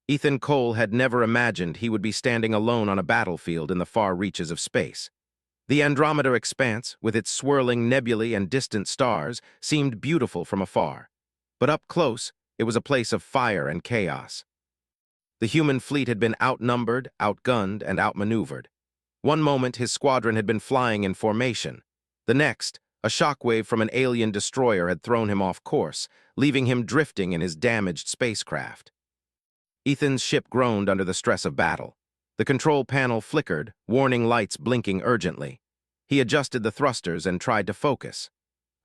Ethan Cole had never imagined he would be standing alone on a battlefield in the far reaches of space. The Andromeda expanse, with its swirling nebulae and distant stars, seemed beautiful from afar. But up close, it was a place of fire and chaos. The human fleet had been outnumbered, outgunned, and outmaneuvered. One moment, his squadron had been flying in formation. The next, a shockwave from an alien destroyer had thrown him off course, leaving him drifting in his damaged spacecraft. Ethan's ship groaned under the stress of battle. The control panel flickered, warning lights blinking urgently. He adjusted the thrusters and tried to focus.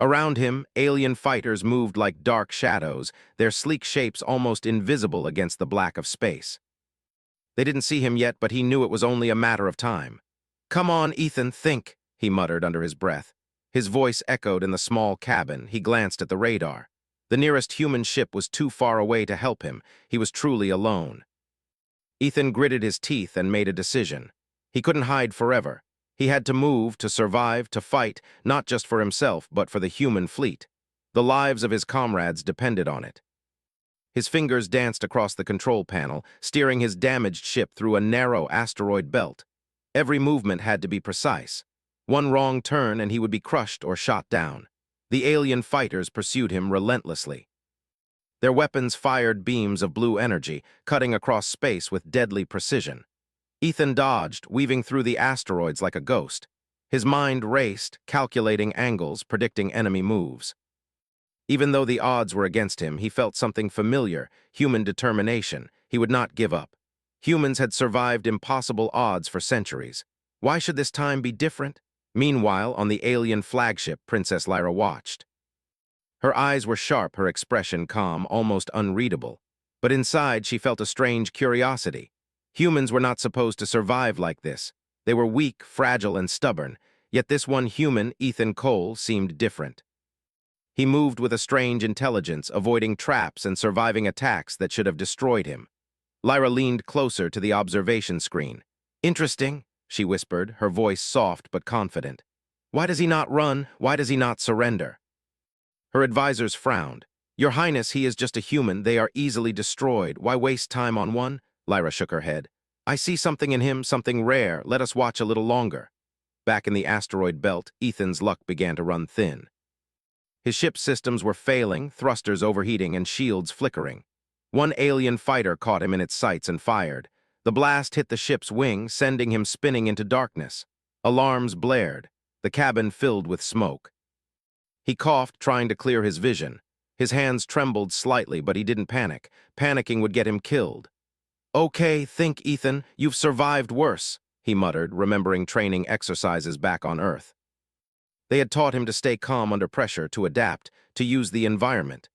Around him, alien fighters moved like dark shadows, their sleek shapes almost invisible against the black of space. They didn't see him yet, but he knew it was only a matter of time. "Come on, Ethan, think," he muttered under his breath. His voice echoed in the small cabin. He glanced at the radar. The nearest human ship was too far away to help him. He was truly alone. Ethan gritted his teeth and made a decision. He couldn't hide forever. He had to move, to survive, to fight, not just for himself, but for the human fleet. The lives of his comrades depended on it. His fingers danced across the control panel, steering his damaged ship through a narrow asteroid belt. Every movement had to be precise. One wrong turn and he would be crushed or shot down. The alien fighters pursued him relentlessly. Their weapons fired beams of blue energy, cutting across space with deadly precision. Ethan dodged, weaving through the asteroids like a ghost. His mind raced, calculating angles, predicting enemy moves. Even though the odds were against him, he felt something familiar, human determination. He would not give up. Humans had survived impossible odds for centuries. Why should this time be different? Meanwhile, on the alien flagship, Princess Lyra watched. Her eyes were sharp, her expression calm, almost unreadable. But inside, she felt a strange curiosity. Humans were not supposed to survive like this. They were weak, fragile, and stubborn, yet this one human, Ethan Cole, seemed different. He moved with a strange intelligence, avoiding traps and surviving attacks that should have destroyed him. Lyra leaned closer to the observation screen. "Interesting," she whispered, her voice soft but confident. "Why does he not run? Why does he not surrender?" Her advisors frowned. "Your Highness, he is just a human. They are easily destroyed. Why waste time on one?" Lyra shook her head. "I see something in him, something rare. Let us watch a little longer." Back in the asteroid belt, Ethan's luck began to run thin. His ship's systems were failing, thrusters overheating and shields flickering. One alien fighter caught him in its sights and fired. The blast hit the ship's wing, sending him spinning into darkness. Alarms blared. The cabin filled with smoke. He coughed, trying to clear his vision. His hands trembled slightly, but he didn't panic. Panicking would get him killed. "Okay, think, Ethan. You've survived worse," he muttered, remembering training exercises back on Earth. They had taught him to stay calm under pressure, to adapt, to use the environment.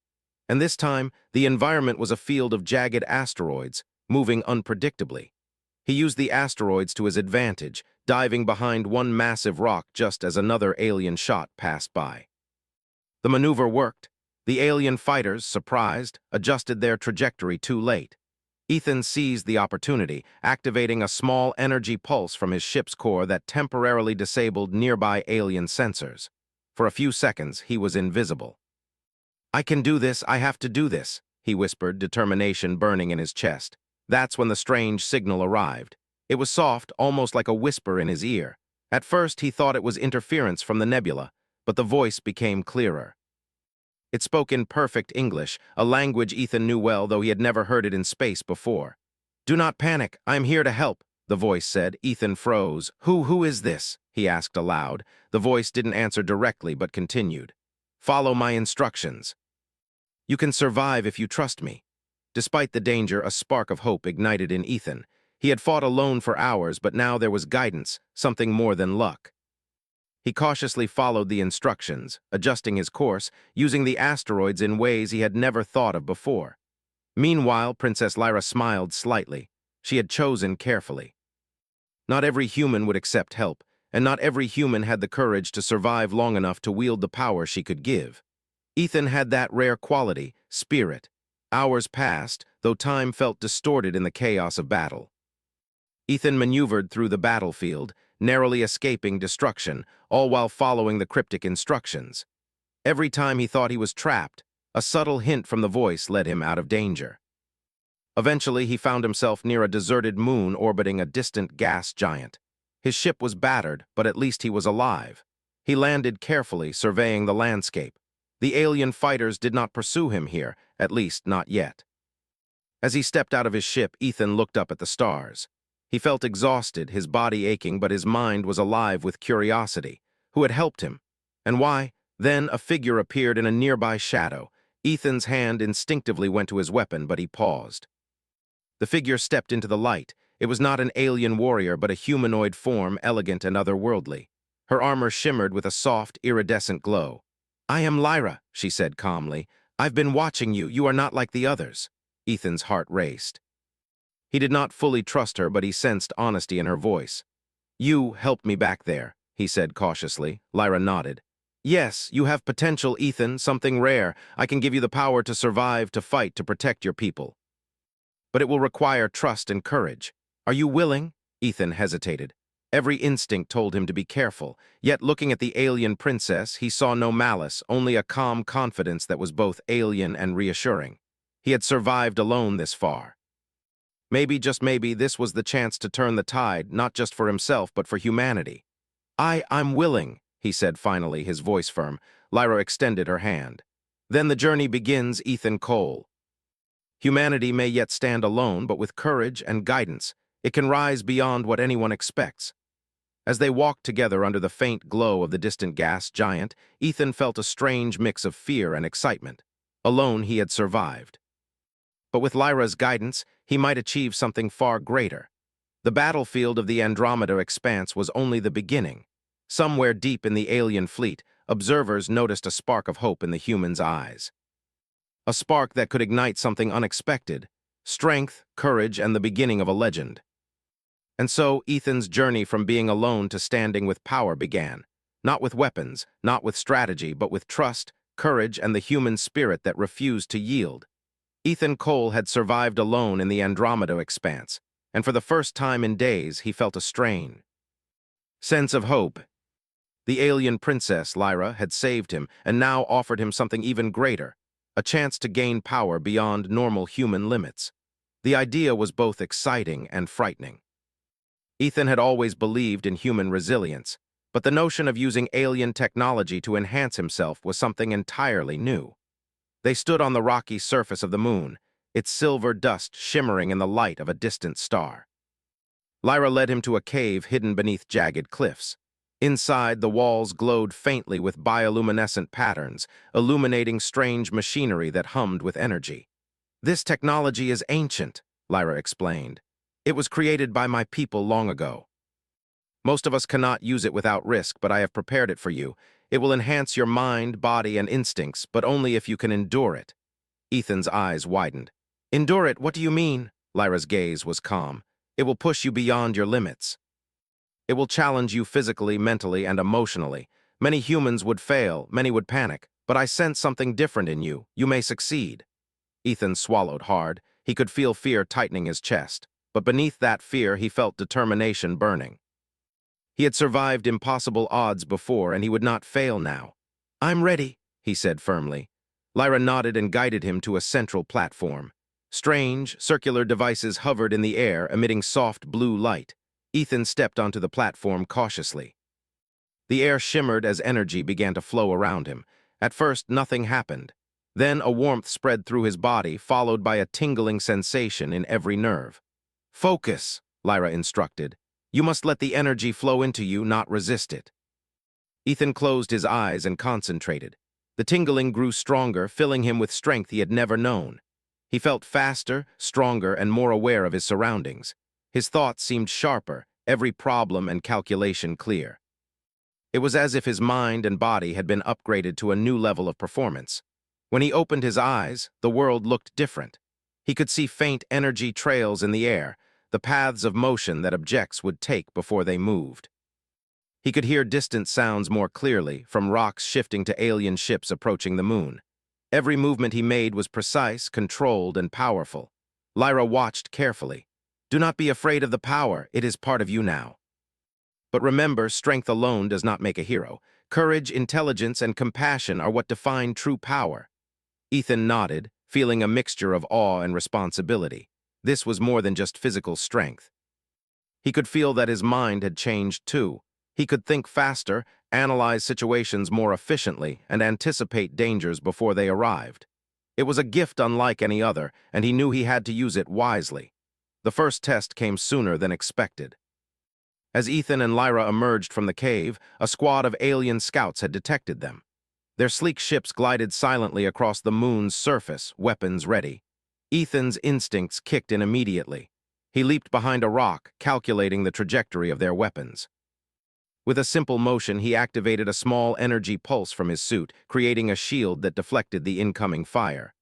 And this time, the environment was a field of jagged asteroids, moving unpredictably. He used the asteroids to his advantage, diving behind one massive rock just as another alien shot passed by. The maneuver worked. The alien fighters, surprised, adjusted their trajectory too late. Ethan seized the opportunity, activating a small energy pulse from his ship's core that temporarily disabled nearby alien sensors. For a few seconds, he was invisible. "I can do this, I have to do this," he whispered, determination burning in his chest. That's when the strange signal arrived. It was soft, almost like a whisper in his ear. At first, he thought it was interference from the nebula, but the voice became clearer. It spoke in perfect English, a language Ethan knew well, though he had never heard it in space before. "Do not panic, I am here to help," the voice said. Ethan froze. Who is this?" he asked aloud. The voice didn't answer directly, but continued. "Follow my instructions. You can survive if you trust me." Despite the danger, a spark of hope ignited in Ethan. He had fought alone for hours, but now there was guidance, something more than luck. He cautiously followed the instructions, adjusting his course, using the asteroids in ways he had never thought of before. Meanwhile, Princess Lyra smiled slightly. She had chosen carefully. Not every human would accept help, and not every human had the courage to survive long enough to wield the power she could give. Ethan had that rare quality, spirit. Hours passed, though time felt distorted in the chaos of battle. Ethan maneuvered through the battlefield, narrowly escaping destruction, all while following the cryptic instructions. Every time he thought he was trapped, a subtle hint from the voice led him out of danger. Eventually, he found himself near a deserted moon orbiting a distant gas giant. His ship was battered, but at least he was alive. He landed carefully, surveying the landscape. The alien fighters did not pursue him here, at least not yet. As he stepped out of his ship, Ethan looked up at the stars. He felt exhausted, his body aching, but his mind was alive with curiosity. Who had helped him? And why? Then a figure appeared in a nearby shadow. Ethan's hand instinctively went to his weapon, but he paused. The figure stepped into the light. It was not an alien warrior, but a humanoid form, elegant and otherworldly. Her armor shimmered with a soft, iridescent glow. "I am Lyra," she said calmly. "I've been watching you. You are not like the others." Ethan's heart raced. He did not fully trust her, but he sensed honesty in her voice. "You helped me back there," he said cautiously. Lyra nodded. "Yes, you have potential, Ethan, something rare. I can give you the power to survive, to fight, to protect your people. But it will require trust and courage. Are you willing?" Ethan hesitated. Every instinct told him to be careful, yet looking at the alien princess, he saw no malice, only a calm confidence that was both alien and reassuring. He had survived alone this far. Maybe, just maybe, this was the chance to turn the tide, not just for himself, but for humanity. I'm willing," he said finally, his voice firm. Lyra extended her hand. "Then the journey begins, Ethan Cole. Humanity may yet stand alone, but with courage and guidance, it can rise beyond what anyone expects." As they walked together under the faint glow of the distant gas giant, Ethan felt a strange mix of fear and excitement. Alone, he had survived. But with Lyra's guidance, he might achieve something far greater. The battlefield of the Andromeda expanse was only the beginning. Somewhere deep in the alien fleet, observers noticed a spark of hope in the humans' eyes. A spark that could ignite something unexpected, strength, courage, and the beginning of a legend. And so Ethan's journey from being alone to standing with power began, not with weapons, not with strategy, but with trust, courage, and the human spirit that refused to yield. Ethan Cole had survived alone in the Andromeda expanse, and for the first time in days he felt a strain. Sense of hope. The alien princess, Lyra, had saved him and now offered him something even greater, a chance to gain power beyond normal human limits. The idea was both exciting and frightening. Ethan had always believed in human resilience, but the notion of using alien technology to enhance himself was something entirely new. They stood on the rocky surface of the moon, its silver dust shimmering in the light of a distant star. Lyra led him to a cave hidden beneath jagged cliffs. Inside, the walls glowed faintly with bioluminescent patterns, illuminating strange machinery that hummed with energy. "This technology is ancient," Lyra explained. "It was created by my people long ago. Most of us cannot use it without risk, but I have prepared it for you. It will enhance your mind, body, and instincts, but only if you can endure it." Ethan's eyes widened. "Endure it? What do you mean?" Lyra's gaze was calm. "It will push you beyond your limits. It will challenge you physically, mentally, and emotionally. Many humans would fail, many would panic, but I sense something different in you. You may succeed." Ethan swallowed hard. He could feel fear tightening his chest, but beneath that fear he felt determination burning. He had survived impossible odds before, and he would not fail now. "I'm ready," he said firmly. Lyra nodded and guided him to a central platform. Strange, circular devices hovered in the air, emitting soft blue light. Ethan stepped onto the platform cautiously. The air shimmered as energy began to flow around him. At first, nothing happened. Then a warmth spread through his body, followed by a tingling sensation in every nerve. "Focus," Lyra instructed. "You must let the energy flow into you, not resist it." Ethan closed his eyes and concentrated. The tingling grew stronger, filling him with strength he had never known. He felt faster, stronger, and more aware of his surroundings. His thoughts seemed sharper, every problem and calculation clear. It was as if his mind and body had been upgraded to a new level of performance. When he opened his eyes, the world looked different. He could see faint energy trails in the air, the paths of motion that objects would take before they moved. He could hear distant sounds more clearly, from rocks shifting to alien ships approaching the moon. Every movement he made was precise, controlled, and powerful. Lyra watched carefully. "Do not be afraid of the power. It is part of you now. But remember, strength alone does not make a hero. Courage, intelligence, and compassion are what define true power." Ethan nodded, feeling a mixture of awe and responsibility. This was more than just physical strength. He could feel that his mind had changed too. He could think faster, analyze situations more efficiently, and anticipate dangers before they arrived. It was a gift unlike any other, and he knew he had to use it wisely. The first test came sooner than expected. As Ethan and Lyra emerged from the cave, a squad of alien scouts had detected them. Their sleek ships glided silently across the moon's surface, weapons ready. Ethan's instincts kicked in immediately. He leaped behind a rock, calculating the trajectory of their weapons. With a simple motion, he activated a small energy pulse from his suit, creating a shield that deflected the incoming fire.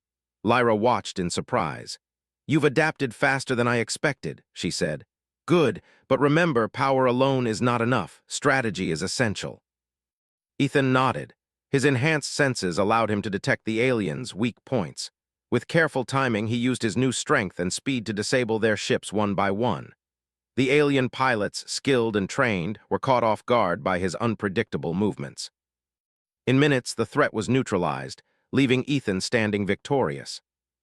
Lyra watched in surprise. "You've adapted faster than I expected," she said. "Good, but remember, power alone is not enough. Strategy is essential." Ethan nodded. His enhanced senses allowed him to detect the aliens' weak points. With careful timing, he used his new strength and speed to disable their ships one by one. The alien pilots, skilled and trained, were caught off guard by his unpredictable movements. In minutes, the threat was neutralized, leaving Ethan standing victorious.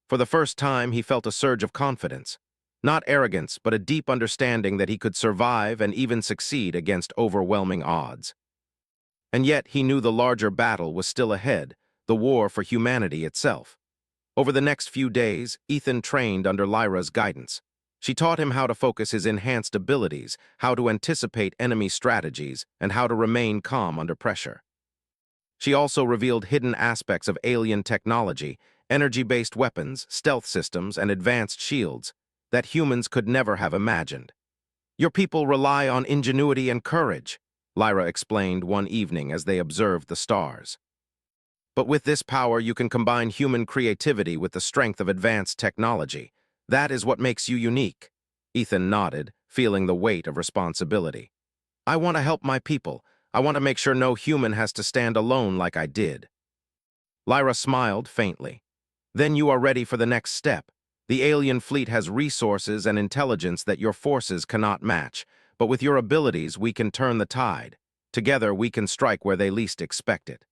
For the first time, he felt a surge of confidence. Not arrogance, but a deep understanding that he could survive and even succeed against overwhelming odds. And yet, he knew the larger battle was still ahead, the war for humanity itself. Over the next few days, Ethan trained under Lyra's guidance. She taught him how to focus his enhanced abilities, how to anticipate enemy strategies, and how to remain calm under pressure. She also revealed hidden aspects of alien technology, energy-based weapons, stealth systems, and advanced shields that humans could never have imagined. "Your people rely on ingenuity and courage," Lyra explained one evening as they observed the stars. "But with this power, you can combine human creativity with the strength of advanced technology. That is what makes you unique." Ethan nodded, feeling the weight of responsibility. "I want to help my people. I want to make sure no human has to stand alone like I did." Lyra smiled faintly. "Then you are ready for the next step. The alien fleet has resources and intelligence that your forces cannot match, but with your abilities, we can turn the tide. Together, we can strike where they least expect it."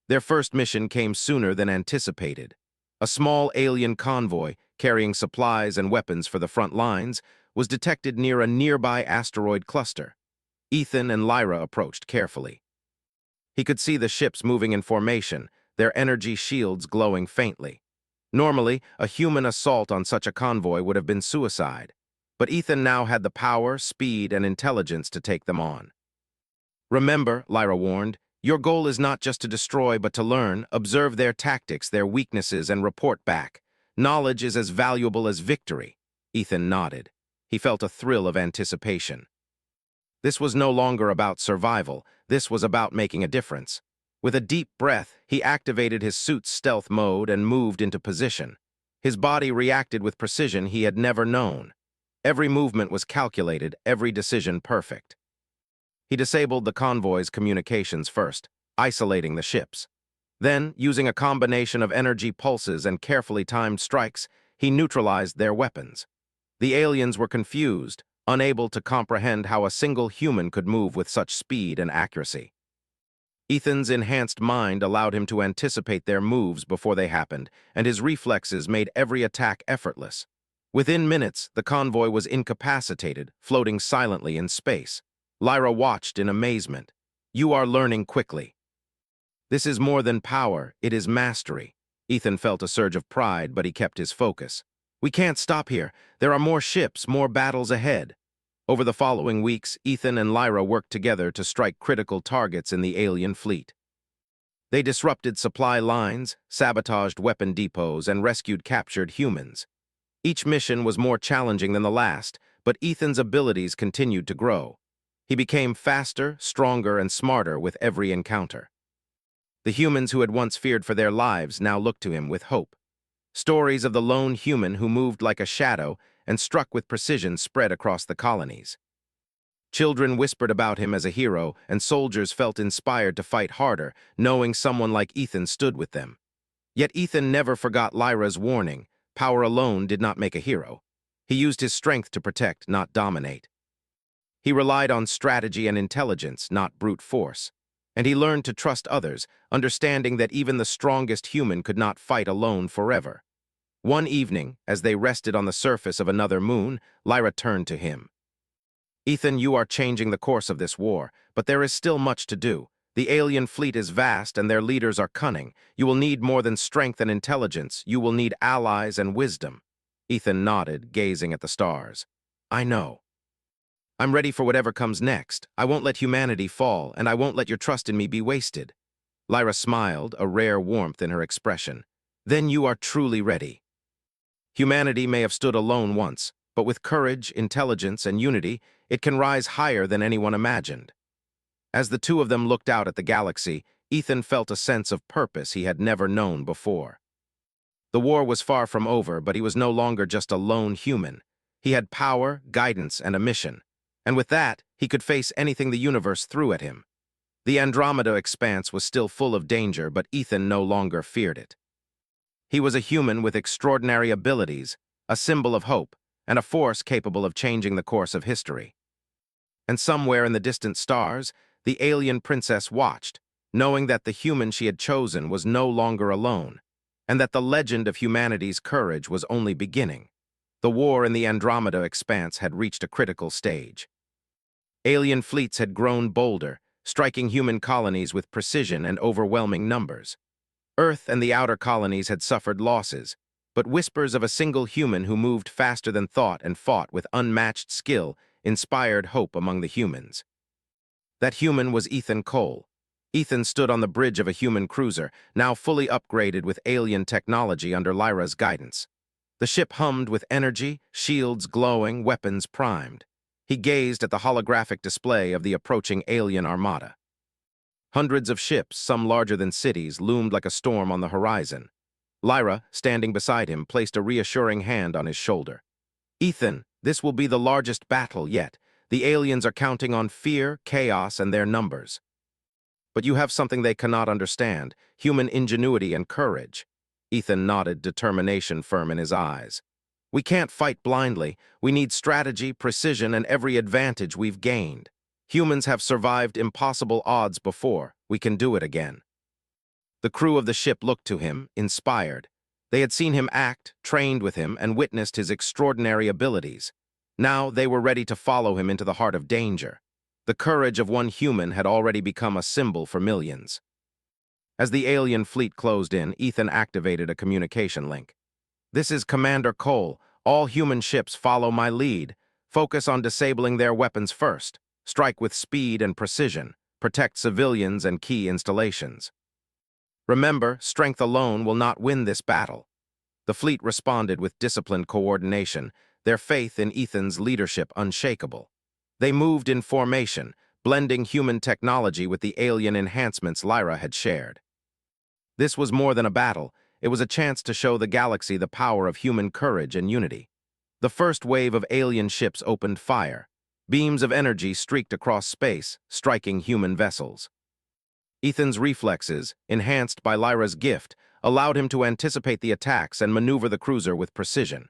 Their first mission came sooner than anticipated. A small alien convoy, carrying supplies and weapons for the front lines, was detected near a nearby asteroid cluster. Ethan and Lyra approached carefully. He could see the ships moving in formation, their energy shields glowing faintly. Normally, a human assault on such a convoy would have been suicide, but Ethan now had the power, speed, and intelligence to take them on. "Remember," Lyra warned, "your goal is not just to destroy, but to learn, observe their tactics, their weaknesses, and report back. Knowledge is as valuable as victory." Ethan nodded. He felt a thrill of anticipation. This was no longer about survival. This was about making a difference. With a deep breath, he activated his suit's stealth mode and moved into position. His body reacted with precision he had never known. Every movement was calculated, every decision perfect. He disabled the convoy's communications first, isolating the ships. Then, using a combination of energy pulses and carefully timed strikes, he neutralized their weapons. The aliens were confused, unable to comprehend how a single human could move with such speed and accuracy. Ethan's enhanced mind allowed him to anticipate their moves before they happened, and his reflexes made every attack effortless. Within minutes, the convoy was incapacitated, floating silently in space. Lyra watched in amazement. "You are learning quickly." "This is more than power, it is mastery." Ethan felt a surge of pride, but he kept his focus. "We can't stop here. There are more ships, more battles ahead." Over the following weeks, Ethan and Lyra worked together to strike critical targets in the alien fleet. They disrupted supply lines, sabotaged weapon depots, and rescued captured humans. Each mission was more challenging than the last, but Ethan's abilities continued to grow. He became faster, stronger, and smarter with every encounter. The humans who had once feared for their lives now looked to him with hope. Stories of the lone human who moved like a shadow and struck with precision spread across the colonies. Children whispered about him as a hero, and soldiers felt inspired to fight harder, knowing someone like Ethan stood with them. Yet Ethan never forgot Lyra's warning: power alone did not make a hero. He used his strength to protect, not dominate. He relied on strategy and intelligence, not brute force. And he learned to trust others, understanding that even the strongest human could not fight alone forever. One evening, as they rested on the surface of another moon, Lyra turned to him. "Ethan, you are changing the course of this war, but there is still much to do. The alien fleet is vast and their leaders are cunning. You will need more than strength and intelligence. You will need allies and wisdom." Ethan nodded, gazing at the stars. "I know. I'm ready for whatever comes next. I won't let humanity fall, and I won't let your trust in me be wasted." Lyra smiled, a rare warmth in her expression. "Then you are truly ready. Humanity may have stood alone once, but with courage, intelligence, and unity, it can rise higher than anyone imagined." As the two of them looked out at the galaxy, Ethan felt a sense of purpose he had never known before. The war was far from over, but he was no longer just a lone human. He had power, guidance, and a mission. And with that, he could face anything the universe threw at him. The Andromeda expanse was still full of danger, but Ethan no longer feared it. He was a human with extraordinary abilities, a symbol of hope, and a force capable of changing the course of history. And somewhere in the distant stars, the alien princess watched, knowing that the human she had chosen was no longer alone, and that the legend of humanity's courage was only beginning. The war in the Andromeda expanse had reached a critical stage. Alien fleets had grown bolder, striking human colonies with precision and overwhelming numbers. Earth and the outer colonies had suffered losses, but whispers of a single human who moved faster than thought and fought with unmatched skill inspired hope among the humans. That human was Ethan Cole. Ethan stood on the bridge of a human cruiser, now fully upgraded with alien technology under Lyra's guidance. The ship hummed with energy, shields glowing, weapons primed. He gazed at the holographic display of the approaching alien armada. Hundreds of ships, some larger than cities, loomed like a storm on the horizon. Lyra, standing beside him, placed a reassuring hand on his shoulder. "Ethan, this will be the largest battle yet. The aliens are counting on fear, chaos, and their numbers. But you have something they cannot understand, human ingenuity and courage." Ethan nodded, determination firm in his eyes. "We can't fight blindly. We need strategy, precision, and every advantage we've gained. Humans have survived impossible odds before. We can do it again." The crew of the ship looked to him, inspired. They had seen him act, trained with him, and witnessed his extraordinary abilities. Now they were ready to follow him into the heart of danger. The courage of one human had already become a symbol for millions. As the alien fleet closed in, Ethan activated a communication link. "This is Commander Cole. All human ships follow my lead. Focus on disabling their weapons first. Strike with speed and precision. Protect civilians and key installations. Remember, strength alone will not win this battle." The fleet responded with disciplined coordination, their faith in Ethan's leadership unshakable. They moved in formation, blending human technology with the alien enhancements Lyra had shared. This was more than a battle. It was a chance to show the galaxy the power of human courage and unity. The first wave of alien ships opened fire. Beams of energy streaked across space, striking human vessels. Ethan's reflexes, enhanced by Lyra's gift, allowed him to anticipate the attacks and maneuver the cruiser with precision.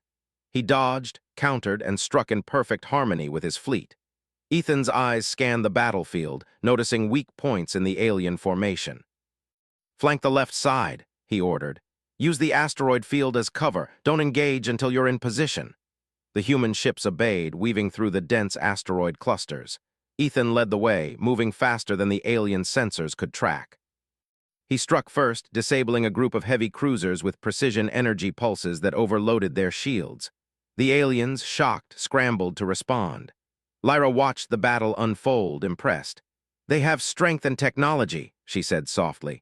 He dodged, countered, and struck in perfect harmony with his fleet. Ethan's eyes scanned the battlefield, noticing weak points in the alien formation. "Flank the left side," he ordered. "Use the asteroid field as cover. Don't engage until you're in position." The human ships obeyed, weaving through the dense asteroid clusters. Ethan led the way, moving faster than the alien sensors could track. He struck first, disabling a group of heavy cruisers with precision energy pulses that overloaded their shields. The aliens, shocked, scrambled to respond. Lyra watched the battle unfold, impressed. "They have strength and technology," she said softly.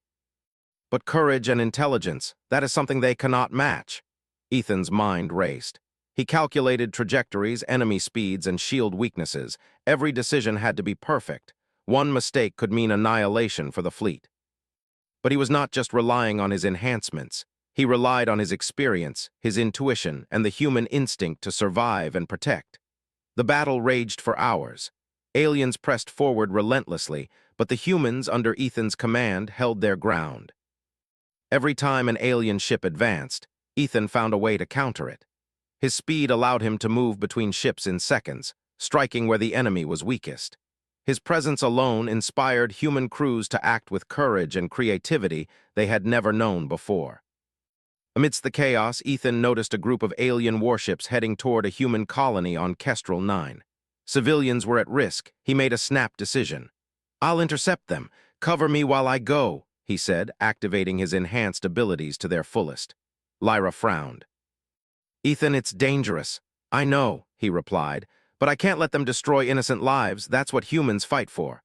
"But courage and intelligence, that is something they cannot match." Ethan's mind raced. He calculated trajectories, enemy speeds, and shield weaknesses. Every decision had to be perfect. One mistake could mean annihilation for the fleet. But he was not just relying on his enhancements. He relied on his experience, his intuition, and the human instinct to survive and protect. The battle raged for hours. Aliens pressed forward relentlessly, but the humans under Ethan's command held their ground. Every time an alien ship advanced, Ethan found a way to counter it. His speed allowed him to move between ships in seconds, striking where the enemy was weakest. His presence alone inspired human crews to act with courage and creativity they had never known before. Amidst the chaos, Ethan noticed a group of alien warships heading toward a human colony on Kestrel 9. Civilians were at risk. He made a snap decision. "I'll intercept them. Cover me while I go," he said, activating his enhanced abilities to their fullest. Lyra frowned. "Ethan, it's dangerous." "I know," he replied, "but I can't let them destroy innocent lives. That's what humans fight for."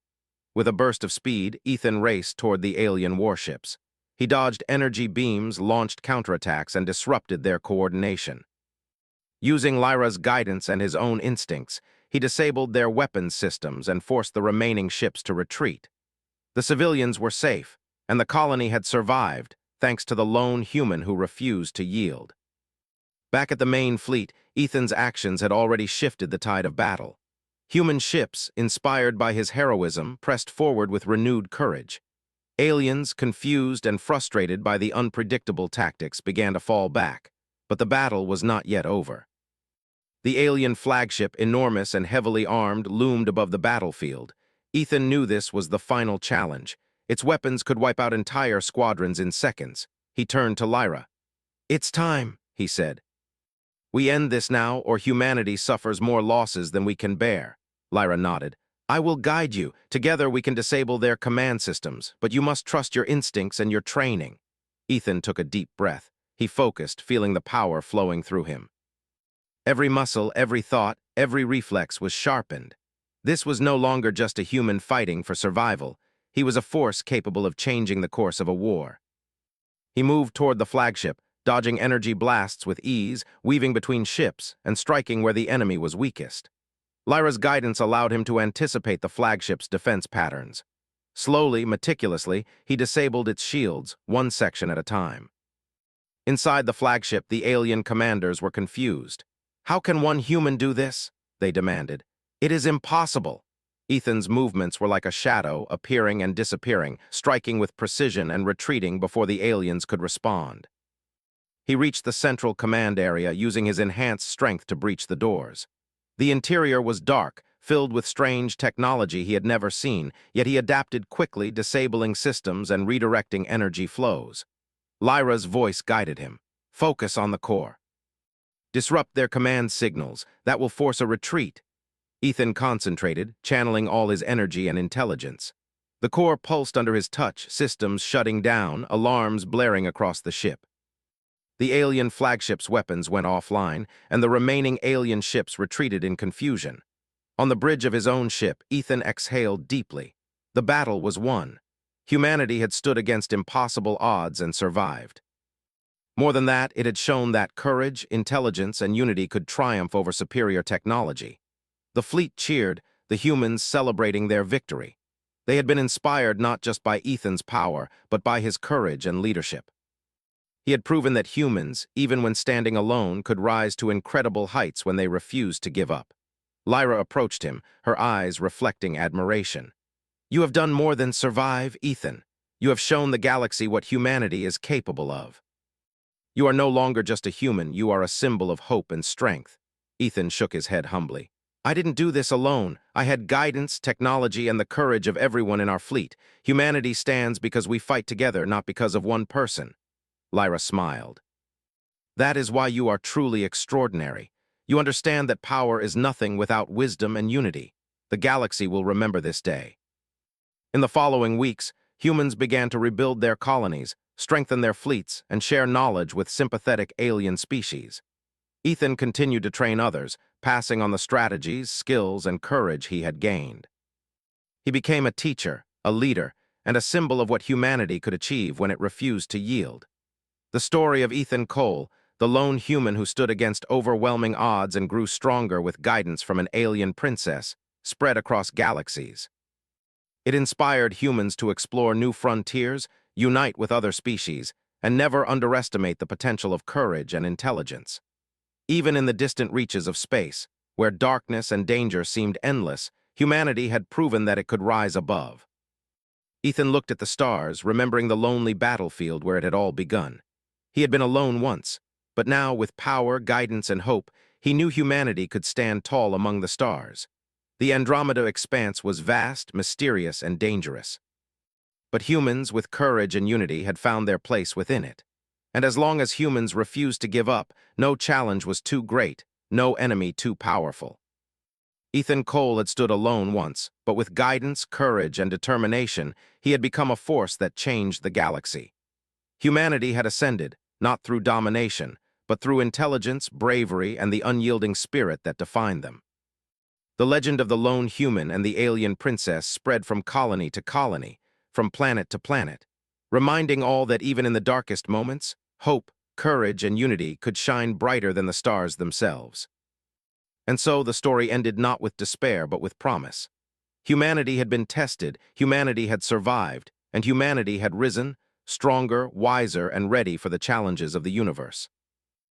With a burst of speed, Ethan raced toward the alien warships. He dodged energy beams, launched counterattacks, and disrupted their coordination. Using Lyra's guidance and his own instincts, he disabled their weapons systems and forced the remaining ships to retreat. The civilians were safe, and the colony had survived, thanks to the lone human who refused to yield. Back at the main fleet, Ethan's actions had already shifted the tide of battle. Human ships, inspired by his heroism, pressed forward with renewed courage. Aliens, confused and frustrated by the unpredictable tactics, began to fall back, but the battle was not yet over. The alien flagship, enormous and heavily armed, loomed above the battlefield. Ethan knew this was the final challenge. Its weapons could wipe out entire squadrons in seconds. He turned to Lyra. "It's time," he said. "We end this now, or humanity suffers more losses than we can bear." Lyra nodded. "I will guide you. Together we can disable their command systems, but you must trust your instincts and your training." Ethan took a deep breath. He focused, feeling the power flowing through him. Every muscle, every thought, every reflex was sharpened. This was no longer just a human fighting for survival. He was a force capable of changing the course of a war. He moved toward the flagship, dodging energy blasts with ease, weaving between ships, and striking where the enemy was weakest. Lyra's guidance allowed him to anticipate the flagship's defense patterns. Slowly, meticulously, he disabled its shields, one section at a time. Inside the flagship, the alien commanders were confused. "How can one human do this?" they demanded. "It is impossible." Ethan's movements were like a shadow, appearing and disappearing, striking with precision and retreating before the aliens could respond. He reached the central command area, using his enhanced strength to breach the doors. The interior was dark, filled with strange technology he had never seen, yet he adapted quickly, disabling systems and redirecting energy flows. Lyra's voice guided him. "Focus on the core. Disrupt their command signals. That will force a retreat." Ethan concentrated, channeling all his energy and intelligence. The core pulsed under his touch, systems shutting down, alarms blaring across the ship. The alien flagship's weapons went offline, and the remaining alien ships retreated in confusion. On the bridge of his own ship, Ethan exhaled deeply. The battle was won. Humanity had stood against impossible odds and survived. More than that, it had shown that courage, intelligence, and unity could triumph over superior technology. The fleet cheered, the humans celebrating their victory. They had been inspired not just by Ethan's power, but by his courage and leadership. He had proven that humans, even when standing alone, could rise to incredible heights when they refused to give up. Lyra approached him, her eyes reflecting admiration. "You have done more than survive, Ethan. You have shown the galaxy what humanity is capable of. You are no longer just a human, you are a symbol of hope and strength." Ethan shook his head humbly. "I didn't do this alone. I had guidance, technology, and the courage of everyone in our fleet. Humanity stands because we fight together, not because of one person." Lyra smiled. "That is why you are truly extraordinary. You understand that power is nothing without wisdom and unity. The galaxy will remember this day." In the following weeks, humans began to rebuild their colonies, strengthen their fleets, and share knowledge with sympathetic alien species. Ethan continued to train others, passing on the strategies, skills, and courage he had gained. He became a teacher, a leader, and a symbol of what humanity could achieve when it refused to yield. The story of Ethan Cole, the lone human who stood against overwhelming odds and grew stronger with guidance from an alien princess, spread across galaxies. It inspired humans to explore new frontiers, unite with other species, and never underestimate the potential of courage and intelligence. Even in the distant reaches of space, where darkness and danger seemed endless, humanity had proven that it could rise above. Ethan looked at the stars, remembering the lonely battlefield where it had all begun. He had been alone once, but now, with power, guidance, and hope, he knew humanity could stand tall among the stars. The Andromeda expanse was vast, mysterious, and dangerous. But humans, with courage and unity, had found their place within it. And as long as humans refused to give up, no challenge was too great, no enemy too powerful. Ethan Cole had stood alone once, but with guidance, courage, and determination, he had become a force that changed the galaxy. Humanity had ascended, not through domination, but through intelligence, bravery, and the unyielding spirit that defined them. The legend of the lone human and the alien princess spread from colony to colony, from planet to planet, reminding all that even in the darkest moments, hope, courage, and unity could shine brighter than the stars themselves. And so the story ended not with despair but with promise. Humanity had been tested, humanity had survived, and humanity had risen, stronger, wiser, and ready for the challenges of the universe.